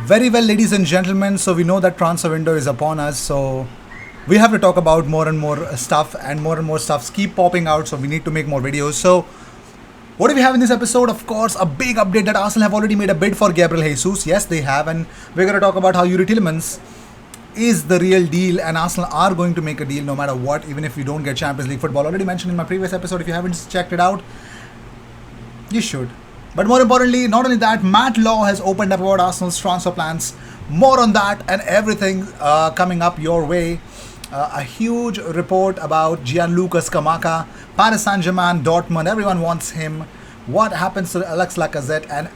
Very well, ladies and gentlemen. So we know that transfer window is upon us. So we have to talk about more and more stuff, and more stuffs keep popping out. So we need to make more videos. So what do we have in this episode? Of course, a big update that Arsenal have already made a bid for Gabriel Jesus. Yes, they have, and we're going to talk about how Yuri Tillemans is the real deal, and Arsenal are going to make a deal no matter what, even if we don't get Champions League football. Already mentioned in my previous episode. If you haven't checked it out, you should. But more importantly, not only that, Matt Law has opened up about Arsenal's transfer plans. More on that and everything coming up your way. A huge report about Gianluca Scamacca, Paris Saint-Germain, Dortmund. Everyone wants him. What happens to Alex Lacazette and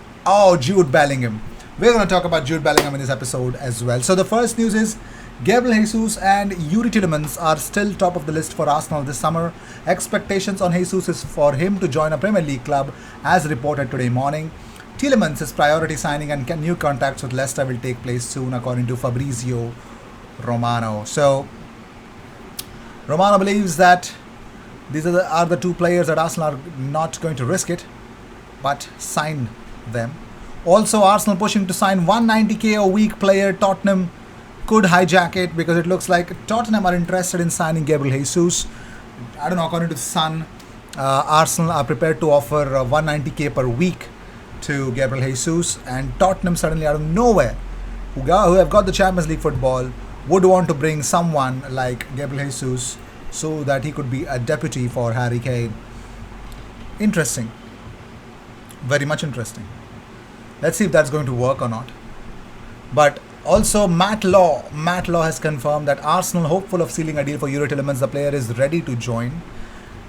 Jude Bellingham? We're going to talk about Jude Bellingham in this episode as well. So the first news is Gabriel Jesus and Yuri Tillemans are still top of the list for Arsenal this summer. Expectations on Jesus is for him to join a Premier League club, as reported today morning. Tillemans' priority signing and new contacts with Leicester will take place soon, according to Fabrizio Romano. So, Romano believes that these are the two players that Arsenal are not going to risk it, but sign them. Also, Arsenal pushing to sign 190k a week player. Tottenham could hijack it because it looks like Tottenham are interested in signing Gabriel Jesus. I don't know, according to the Sun, Arsenal are prepared to offer 190k per week to Gabriel Jesus, and Tottenham suddenly out of nowhere, who have got the Champions League football, would want to bring someone like Gabriel Jesus so that he could be a deputy for Harry Kane. Interesting. Very much interesting. Let's see if that's going to work or not. But also, Matt Law has confirmed that Arsenal, hopeful of sealing a deal for Yuri Tillemans, the player is ready to join.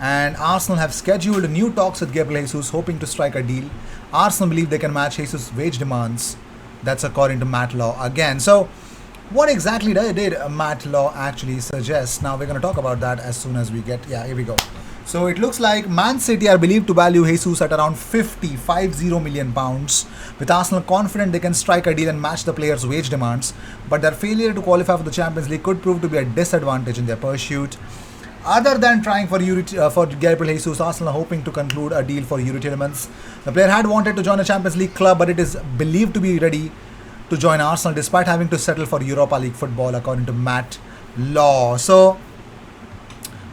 And Arsenal have scheduled new talks with Gabriel Jesus, hoping to strike a deal. Arsenal believe they can match Jesus' wage demands. That's according to Matt Law again. So, what exactly did Matt Law actually suggest? Now, we're going to talk about that as soon as we get... Yeah, here we go. So it looks like Man City are believed to value Jesus at around 50 million pounds, with Arsenal confident they can strike a deal and match the player's wage demands, but their failure to qualify for the Champions League could prove to be a disadvantage in their pursuit. Other than trying for Gabriel Jesus, Arsenal are hoping to conclude a deal for Yuri Tillemans. The player had wanted to join a Champions League club, but it is believed to be ready to join Arsenal despite having to settle for Europa League football, according to Matt Law. So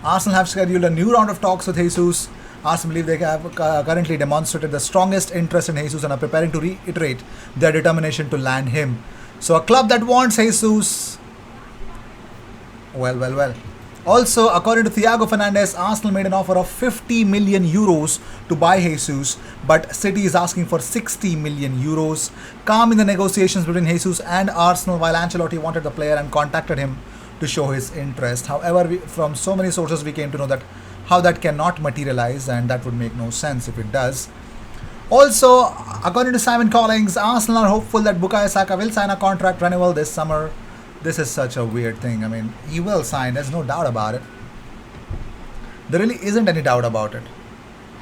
Arsenal have scheduled a new round of talks with Jesus. Arsenal believe they have currently demonstrated the strongest interest in Jesus and are preparing to reiterate their determination to land him. So a club that wants Jesus, well. Also, according to Thiago Fernandez, Arsenal made an offer of 50 million euros to buy Jesus, but City is asking for 60 million euros. Calm in the negotiations between Jesus and Arsenal, while Ancelotti wanted the player and contacted him to show his interest. However, from so many sources we came to know that how that cannot materialize, and that would make no sense if it does. Also, according to Simon Collins, Arsenal are hopeful that Bukayo Saka will sign a contract renewal this summer. This is such a weird thing. I mean, he will sign, there's no doubt about it. There really isn't any doubt about it.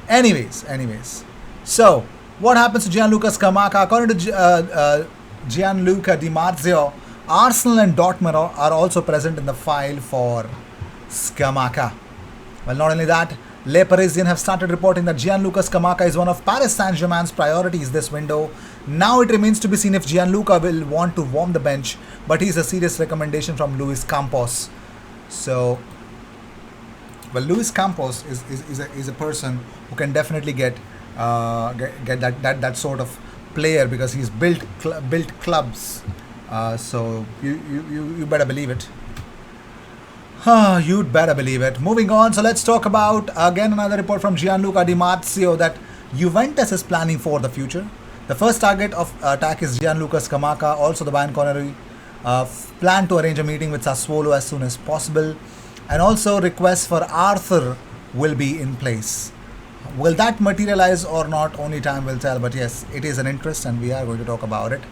Anyways. So, what happens to Gianluca Scamacca? According to Gianluca Di Marzio, Arsenal and Dortmund are also present in the file for Scamacca. Well, not only that, Le Parisien have started reporting that Gianluca Scamacca is one of Paris Saint-Germain's priorities this window. Now it remains to be seen if Gianluca will want to warm the bench, but he's a serious recommendation from Luis Campos. So, well, Luis Campos is a person who can definitely get that sort of player because he's built clubs. So you better believe it. You'd better believe it. Moving on, so let's talk about again another report from Gianluca Di Marzio that Juventus is planning for the future. The first target of attack is Gianluca Scamacca. Also, the Bayern Connery plan to arrange a meeting with Sassuolo as soon as possible, and also requests for Arthur will be in place. Will that materialize or not? Only time will tell. But yes, it is an interest, and we are going to talk about it.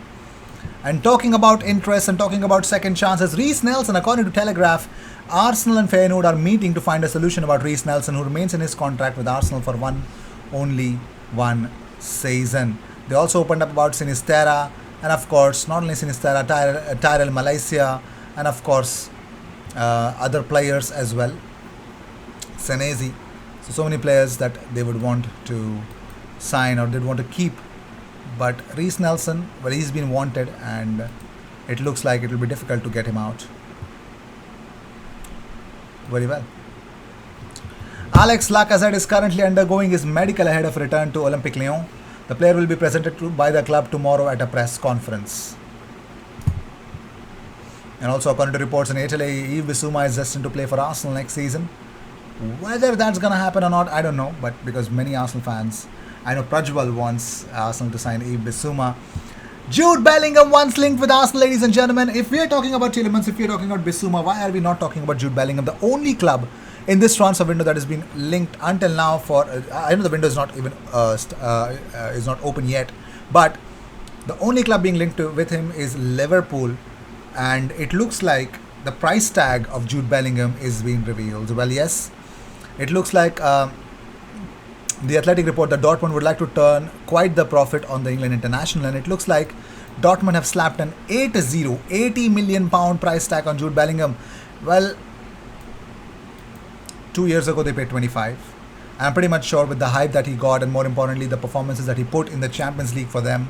And talking about interest and talking about second chances, Reiss Nelson, according to Telegraph, Arsenal and Feyenoord are meeting to find a solution about Reiss Nelson, who remains in his contract with Arsenal for only one season. They also opened up about Sinisterra, and of course, not only Sinisterra, Tyrell Malaysia, and of course, other players as well. So many players that they would want to sign or they'd want to keep But Reece Nelson, well, he's been wanted, and it looks like it will be difficult to get him out. Very well. Alex Lacazette is currently undergoing his medical ahead of return to Olympique Lyon. The player will be presented by the club tomorrow at a press conference. And also, according to reports in Italy, Yves Bissouma is destined to play for Arsenal next season. Whether that's going to happen or not, I don't know. But because many Arsenal fans, I know Prajwal wants Arsenal to sign Yves Bissouma. Jude Bellingham once linked with Arsenal, ladies and gentlemen. If we are talking about Tielemans, if we are talking about Bissouma, why are we not talking about Jude Bellingham? The only club in this transfer window that has been linked until now for, I know the window is not even is not open yet, but the only club being linked with him is Liverpool, and it looks like the price tag of Jude Bellingham is being revealed. Well, yes, it looks like the Athletic report that Dortmund would like to turn quite the profit on the England international, and it looks like Dortmund have slapped an 80 million pound price tag on Jude Bellingham. Well, 2 years ago they paid 25. I'm pretty much sure with the hype that he got, and more importantly the performances that he put in the Champions League for them,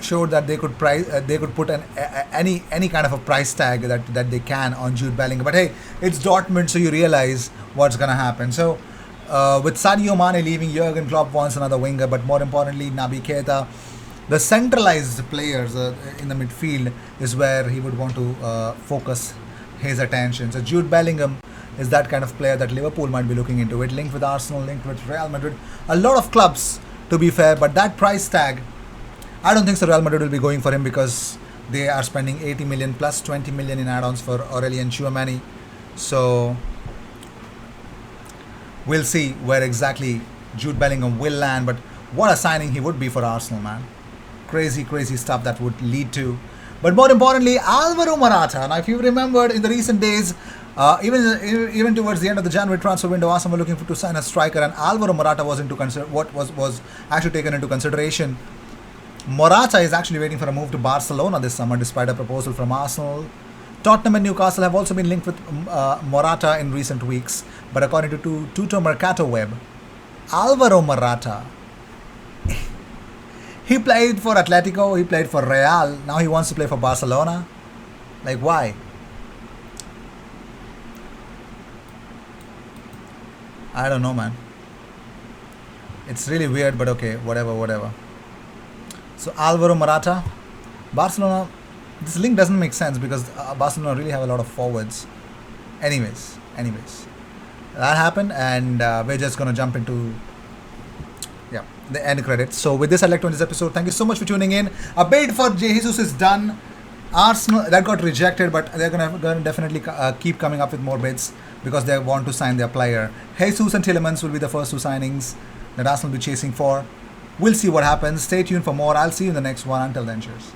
showed that they could put any kind of a price tag that they can on Jude Bellingham. But hey, it's Dortmund, so you realize what's gonna happen. So with Sadio Mane leaving, Jurgen Klopp wants another winger, but more importantly Naby Keita, the centralized players in the midfield is where he would want to focus his attention. So Jude Bellingham is that kind of player that Liverpool might be looking into. It linked with Arsenal, linked with Real Madrid, a lot of clubs to be fair, but that price tag, I don't think so Real Madrid will be going for him, because they are spending 80 million plus 20 million in add-ons for Aurelien Tchouameni. So we'll see where exactly Jude Bellingham will land, but what a signing he would be for Arsenal, man. Crazy stuff that would lead to. But more importantly, Alvaro Morata. Now, if you remembered in the recent days, even towards the end of the January transfer window, Arsenal were looking to sign a striker, and Alvaro Morata was actually taken into consideration. Morata is actually waiting for a move to Barcelona this summer, despite a proposal from Arsenal. Tottenham and Newcastle have also been linked with Morata in recent weeks, but according to Tutto Mercato Web, Alvaro Morata, he played for Atletico, he played for Real, now he wants to play for Barcelona. Like, why? I don't know, man. It's really weird, but okay, whatever. So Alvaro Morata, Barcelona, this link doesn't make sense because Barcelona really have a lot of forwards. Anyways, that happened, and we're just going to jump into the end credits. So with this, I'd like to end this episode. Thank you so much for tuning in. A bid for Jesus is done. Arsenal, that got rejected, but they're going to definitely keep coming up with more bids because they want to sign their player. Jesus and Tielemans will be the first two signings that Arsenal will be chasing for. We'll see what happens. Stay tuned for more. I'll see you in the next one. Until then, cheers.